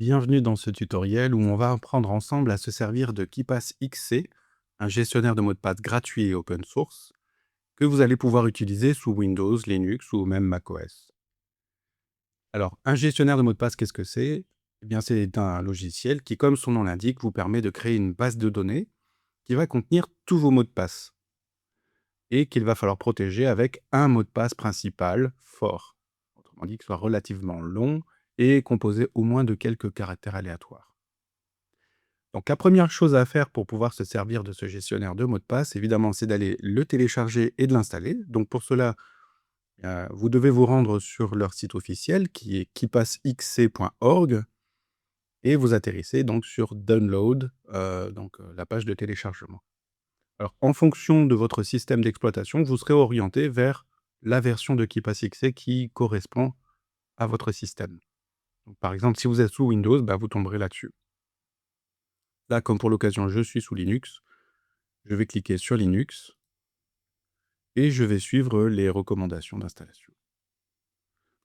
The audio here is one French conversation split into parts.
Bienvenue dans ce tutoriel où on va apprendre ensemble à se servir de KeePassXC, un gestionnaire de mots de passe gratuit et open source, que vous allez pouvoir utiliser sous Windows, Linux ou même macOS. Alors, un gestionnaire de mots de passe, qu'est-ce que c'est? Eh bien, c'est un logiciel qui, comme son nom l'indique, vous permet de créer une base de données qui va contenir tous vos mots de passe et qu'il va falloir protéger avec un mot de passe principal fort. Autrement dit, qu'il soit relativement long et composé au moins de quelques caractères aléatoires. Donc la première chose à faire pour pouvoir se servir de ce gestionnaire de mots de passe, évidemment, c'est d'aller le télécharger et de l'installer. Donc pour cela, vous devez vous rendre sur leur site officiel qui est keepassxc.org et vous atterrissez donc sur Download, la page de téléchargement. Alors en fonction de votre système d'exploitation, vous serez orienté vers la version de KeePassXC qui correspond à votre système. Donc par exemple, si vous êtes sous Windows, vous tomberez là-dessus. Là, comme pour l'occasion, je suis sous Linux. Je vais cliquer sur Linux et je vais suivre les recommandations d'installation.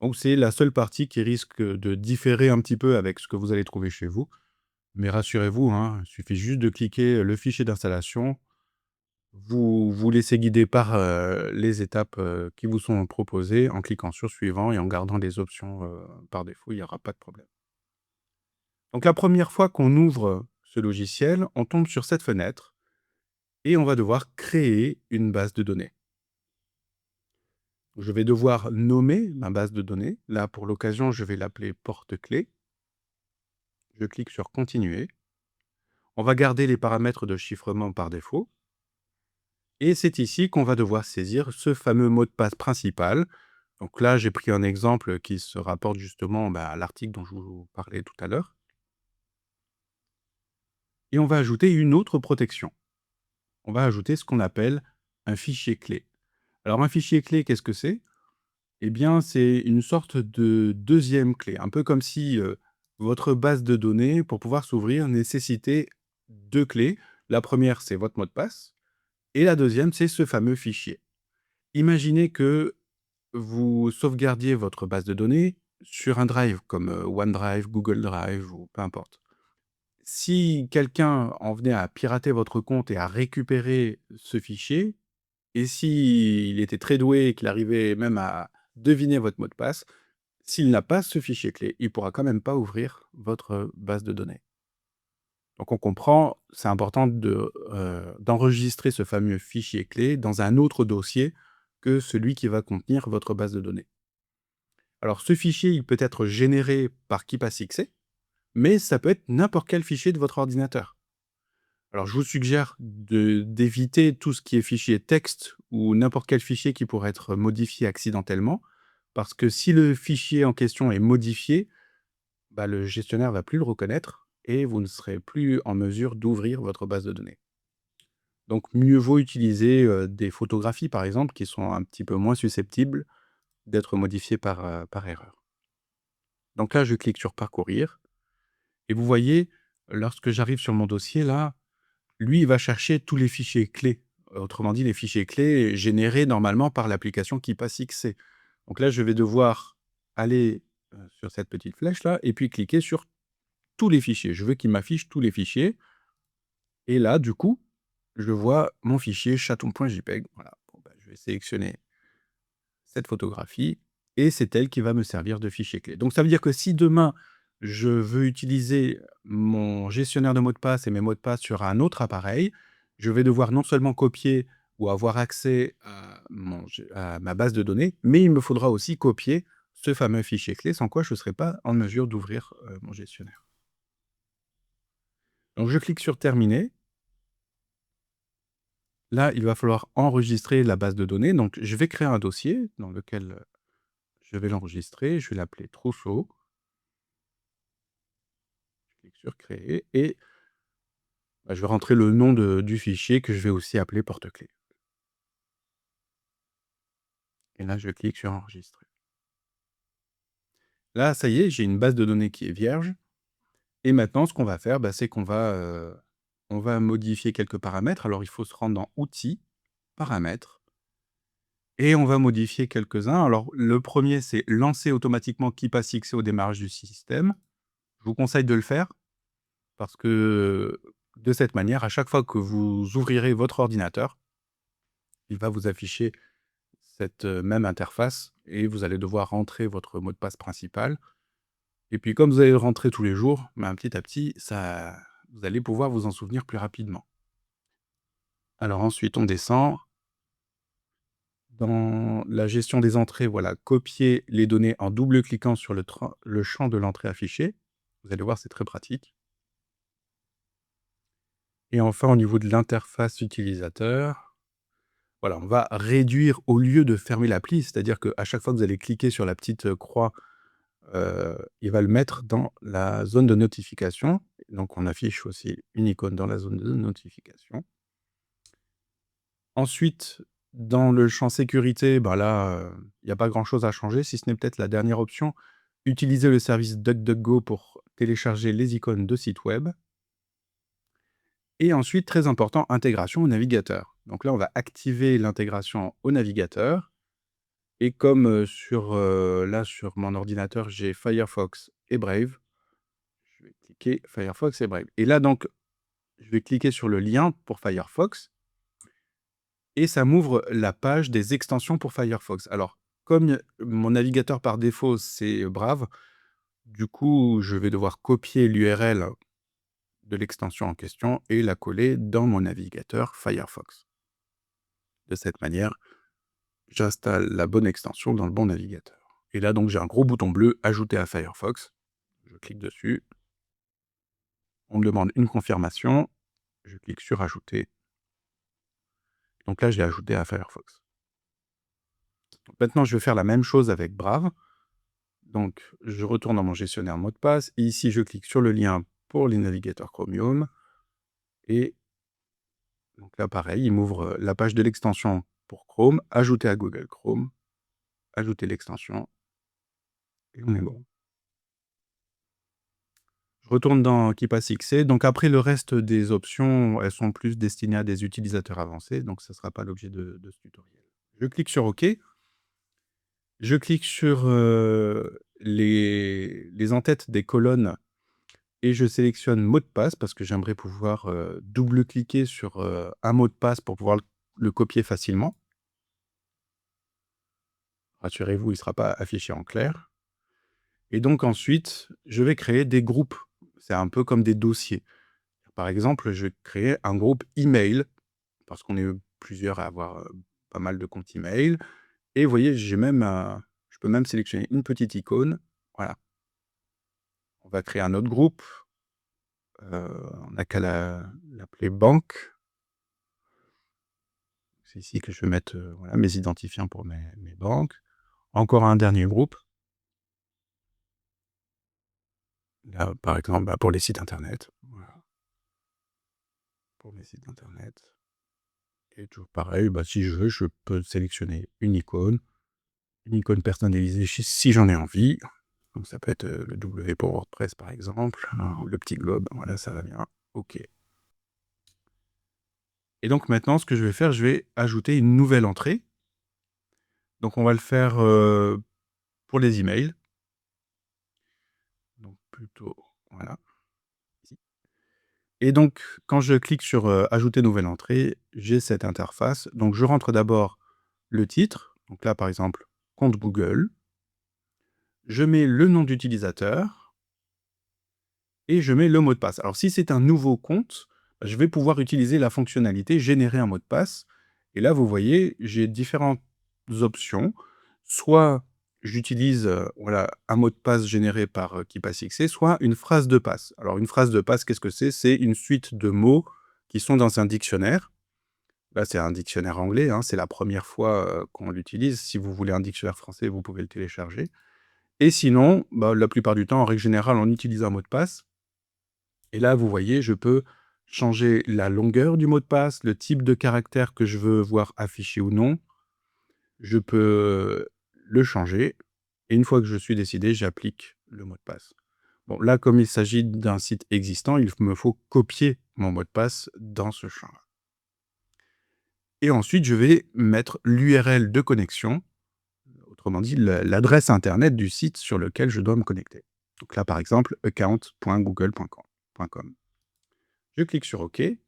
Donc c'est la seule partie qui risque de différer un petit peu avec ce que vous allez trouver chez vous. Mais rassurez-vous, hein, il suffit juste de cliquer le fichier d'installation. Vous vous laissez guider par les étapes qui vous sont proposées en cliquant sur suivant et en gardant les options par défaut, il n'y aura pas de problème. Donc la première fois qu'on ouvre ce logiciel, on tombe sur cette fenêtre et on va devoir créer une base de données. Je vais devoir nommer ma base de données. Là, pour l'occasion, je vais l'appeler porte-clés. Je clique sur continuer. On va garder les paramètres de chiffrement par défaut. Et c'est ici qu'on va devoir saisir ce fameux mot de passe principal. Donc là, j'ai pris un exemple qui se rapporte justement à l'article dont je vous parlais tout à l'heure. Et on va ajouter une autre protection. On va ajouter ce qu'on appelle un fichier clé. Alors un fichier clé, qu'est-ce que c'est? Eh bien, c'est une sorte de deuxième clé, un peu comme si, votre base de données, pour pouvoir s'ouvrir, nécessitait 2 clés. La première, c'est votre mot de passe et la deuxième, c'est ce fameux fichier. Imaginez que vous sauvegardiez votre base de données sur un drive comme, OneDrive, Google Drive ou peu importe. Si quelqu'un en venait à pirater votre compte et à récupérer ce fichier, et s'il était très doué et qu'il arrivait même à deviner votre mot de passe, s'il n'a pas ce fichier clé, il pourra quand même pas ouvrir votre base de données. Donc on comprend, c'est important d'enregistrer ce fameux fichier clé dans un autre dossier que celui qui va contenir votre base de données. Alors ce fichier, il peut être généré par KeePassXC, mais ça peut être n'importe quel fichier de votre ordinateur. Alors je vous suggère d'éviter tout ce qui est fichier texte ou n'importe quel fichier qui pourrait être modifié accidentellement, parce que si le fichier en question est modifié, le gestionnaire va plus le reconnaître et vous ne serez plus en mesure d'ouvrir votre base de données. Donc mieux vaut utiliser, des photographies par exemple qui sont un petit peu moins susceptibles d'être modifiées par erreur. Donc là, je clique sur parcourir et vous voyez, lorsque j'arrive sur mon dossier là, lui, il va chercher tous les fichiers clés. Autrement dit, les fichiers clés générés normalement par l'application KeePassXC. Donc là, je vais devoir aller, sur cette petite flèche là et puis cliquer sur tous les fichiers. Je veux qu'il m'affiche tous les fichiers et là, du coup, je vois mon fichier chaton.jpeg. Voilà, bon, je vais sélectionner cette photographie et c'est elle qui va me servir de fichier clé. Donc ça veut dire que si demain, je veux utiliser mon gestionnaire de mots de passe et mes mots de passe sur un autre appareil, je vais devoir non seulement copier ou avoir accès à ma base de données, mais il me faudra aussi copier ce fameux fichier clé, sans quoi je ne serai pas en mesure d'ouvrir mon gestionnaire. Donc je clique sur terminer. Là, il va falloir enregistrer la base de données. Donc, je vais créer un dossier dans lequel je vais l'enregistrer. Je vais l'appeler trousseau. Je clique sur créer et je vais rentrer le nom du fichier que je vais aussi appeler porte-clés. Et là, je clique sur enregistrer. Là, ça y est, j'ai une base de données qui est vierge. Et maintenant, ce qu'on va faire, c'est qu'on on va modifier quelques paramètres. Alors, il faut se rendre dans Outils, Paramètres, et on va modifier quelques-uns. Alors, le premier, c'est lancer automatiquement KeePassXC au démarrage du système. vous conseille de le faire parce que, de cette manière, à chaque fois que vous ouvrirez votre ordinateur, il va vous afficher cette, même interface et vous allez devoir rentrer votre mot de passe principal et puis comme vous allez le rentrer tous les jours, ben, petit à petit, ça vous allez pouvoir vous en souvenir plus rapidement. Alors ensuite, on descend. Dans la gestion des entrées, voilà, copier les données en double-cliquant sur le champ de l'entrée affichée. Vous allez voir, c'est très pratique. Et enfin, au niveau de l'interface utilisateur, voilà, on va réduire au lieu de fermer l'appli, c'est-à-dire qu'à chaque fois que vous allez cliquer sur la petite, croix, il va le mettre dans la zone de notification. Donc on affiche aussi une icône dans la zone de notification. Ensuite, dans le champ sécurité, bah là, il y a pas grand-chose à changer, si ce n'est peut-être la dernière option, utiliser le service DuckDuckGo pour télécharger les icônes de sites web. Et ensuite, très important, intégration au navigateur. Donc là, on va activer l'intégration au navigateur et comme, là, sur mon ordinateur, j'ai Firefox et Brave, je vais cliquer Firefox et Brave. Et là, donc, je vais cliquer sur le lien pour Firefox et ça m'ouvre la page des extensions pour Firefox. Alors, comme mon navigateur par défaut, c'est Brave, du coup, je vais devoir copier l'URL de l'extension en question et la coller dans mon navigateur Firefox. De cette manière, j'installe la bonne extension dans le bon navigateur. Et là, donc, j'ai un gros bouton bleu «Ajouter à Firefox». Je clique dessus. On me demande une confirmation. Je clique sur «Ajouter». Donc là, j'ai ajouté à Firefox. Donc maintenant, je vais faire la même chose avec Brave. Donc, je retourne dans mon gestionnaire mot de passe. Et ici, je clique sur le lien pour les navigateurs Chromium. Et donc là, pareil, il m'ouvre la page de l'extension pour Chrome. Ajouter à Google Chrome. Ajouter l'extension. Et on est bon. Je retourne dans KeePassXC. Donc après, le reste des options, elles sont plus destinées à des utilisateurs avancés. Donc, ça ne sera pas l'objet de ce tutoriel. Je clique sur OK. Je clique sur les en-têtes des colonnes et je sélectionne mot de passe parce que j'aimerais pouvoir double-cliquer sur un mot de passe pour pouvoir le copier facilement. Rassurez-vous, il ne sera pas affiché en clair. Et donc ensuite, je vais créer des groupes. C'est un peu comme des dossiers. Par exemple, je vais créer un groupe email parce qu'on est plusieurs à avoir pas mal de comptes email. Et vous voyez, j'ai même je peux même sélectionner une petite icône. Voilà. On va créer un autre groupe. On n'a qu'à l'appeler banque. C'est ici que je vais mettre voilà, mes identifiants pour mes banques. Encore un dernier groupe. Là, par exemple, pour les sites internet. Voilà. Pour mes sites internet. Et toujours pareil, si je veux, je peux sélectionner une icône personnalisée si j'en ai envie. Donc ça peut être le W pour WordPress par exemple, ou le petit globe, voilà, ça va bien. OK. Et donc maintenant, ce que je vais faire, je vais ajouter une nouvelle entrée. Donc on va le faire pour les emails. Donc plutôt, voilà. Ici. Et donc, quand je clique sur ajouter nouvelle entrée, j'ai cette interface. Donc je rentre d'abord le titre. Donc là, par exemple, compte Google. Je mets le nom d'utilisateur et je mets le mot de passe. Alors si c'est un nouveau compte, je vais pouvoir utiliser la fonctionnalité générer un mot de passe. Et là, vous voyez, j'ai différentes options. Soit j'utilise voilà, un mot de passe généré par KeePassXC, soit une phrase de passe. Alors une phrase de passe, qu'est-ce que c'est? C'est une suite de mots qui sont dans un dictionnaire. Là, c'est un dictionnaire anglais, hein, c'est la première fois qu'on l'utilise. Si vous voulez un dictionnaire français, vous pouvez le télécharger. Et sinon, la plupart du temps, en règle générale, on utilise un mot de passe. Et là, vous voyez, je peux changer la longueur du mot de passe, le type de caractère que je veux voir affiché ou non. Je peux le changer et une fois que je suis décidé, j'applique le mot de passe. Bon, là, comme il s'agit d'un site existant, il me faut copier mon mot de passe dans ce champ-là. Et ensuite, je vais mettre l'URL de connexion, autrement dit, l'adresse internet du site sur lequel je dois me connecter. Donc là, par exemple, account.google.com. Je clique sur OK. Et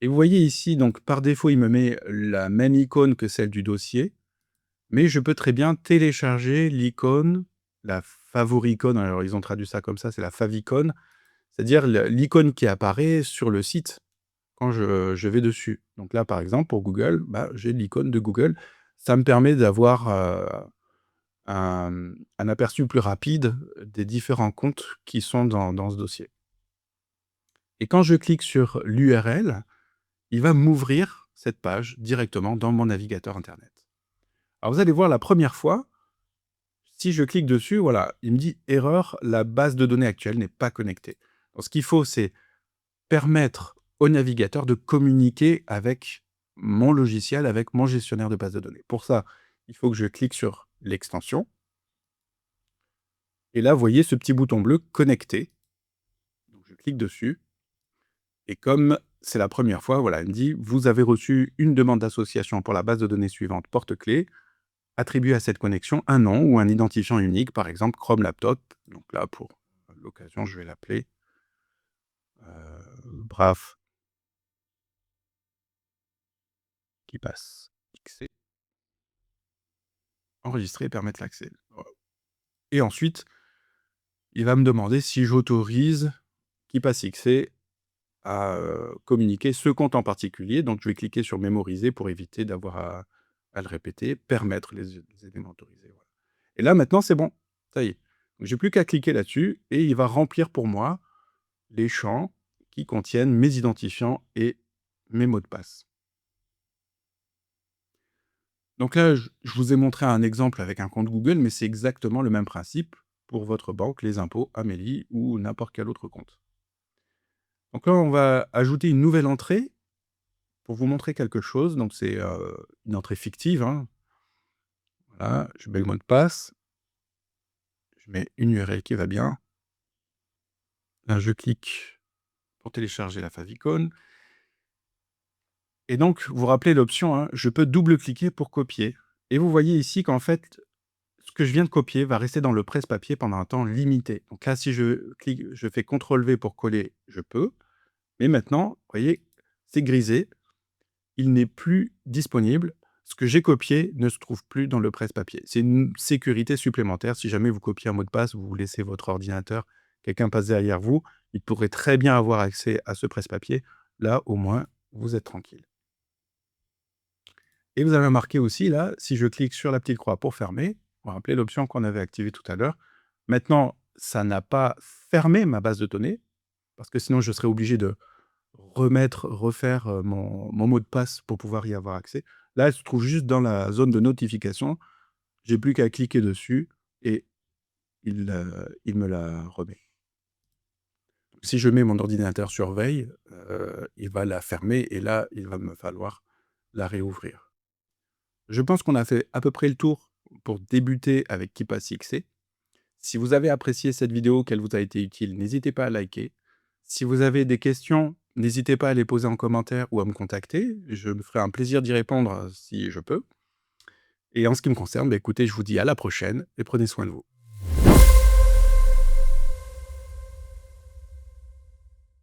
vous voyez ici, donc par défaut, il me met la même icône que celle du dossier, mais je peux très bien télécharger l'icône, la favoricône, alors ils ont traduit ça comme ça, c'est la favicône, c'est-à-dire l'icône qui apparaît sur le site quand je vais dessus. Donc là, par exemple, pour Google, bah, j'ai l'icône de Google. Ça me permet d'avoir un aperçu plus rapide des différents comptes qui sont dans ce dossier. Et quand je clique sur l'URL, il va m'ouvrir cette page directement dans mon navigateur internet. Alors vous allez voir, la première fois, si je clique dessus, voilà, il me dit erreur, la base de données actuelle n'est pas connectée. Donc ce qu'il faut, c'est permettre au navigateur de communiquer avec mon logiciel, avec mon gestionnaire de base de données. Pour ça, il faut que je clique sur l'extension. Et là, vous voyez ce petit bouton bleu connecter. Donc je clique dessus. Et comme c'est la première fois, voilà, il me dit vous avez reçu une demande d'association pour la base de données suivante porte-clés. Attribuez à cette connexion un nom ou un identifiant unique, par exemple Chrome Laptop. Donc là, pour l'occasion, je vais l'appeler Braf qui passe XC. Enregistrer et permettre l'accès. Et ensuite, il va me demander si j'autorise qui passe XC à communiquer ce compte en particulier. Donc je vais cliquer sur mémoriser pour éviter d'avoir à le répéter, permettre les éléments autorisés. Voilà. Et là, maintenant, c'est bon. Ça y est. Donc, j'ai plus qu'à cliquer là-dessus et il va remplir pour moi les champs qui contiennent mes identifiants et mes mots de passe. Donc là, je vous ai montré un exemple avec un compte Google, mais c'est exactement le même principe pour votre banque, les impôts, Amélie ou n'importe quel autre compte. Donc là, on va ajouter une nouvelle entrée pour vous montrer quelque chose. Donc c'est une entrée fictive, hein. Voilà, je mets le mot de passe, je mets une URL qui va bien. Là, je clique pour télécharger la favicon. Et donc, vous vous rappelez l'option, hein, je peux double-cliquer pour copier. Et vous voyez ici qu'en fait, ce que je viens de copier va rester dans le presse-papier pendant un temps limité. Donc là, si je clique, je fais CTRL-V pour coller, je peux. Mais maintenant, vous voyez, c'est grisé. Il n'est plus disponible. Ce que j'ai copié ne se trouve plus dans le presse-papier. C'est une sécurité supplémentaire. Si jamais vous copiez un mot de passe, vous laissez votre ordinateur, quelqu'un passe derrière vous, il pourrait très bien avoir accès à ce presse-papier. Là, au moins, vous êtes tranquille. Et vous avez remarqué aussi, là, si je clique sur la petite croix pour fermer, vous vous rappelez l'option qu'on avait activée tout à l'heure. Maintenant, ça n'a pas fermé ma base de données, parce que sinon, je serais obligé de refaire mon mot de passe pour pouvoir y avoir accès. Là, elle se trouve juste dans la zone de notification. J'ai plus qu'à cliquer dessus et il me la remet. Si je mets mon ordinateur sur veille, il va la fermer et là, il va me falloir la réouvrir. Je pense qu'on a fait à peu près le tour pour débuter avec KeePassXC. Si vous avez apprécié cette vidéo, qu'elle vous a été utile, n'hésitez pas à liker. Si vous avez des questions, n'hésitez pas à les poser en commentaire ou à me contacter. Je me ferai un plaisir d'y répondre si je peux. Et en ce qui me concerne, bah, écoutez, je vous dis à la prochaine et prenez soin de vous.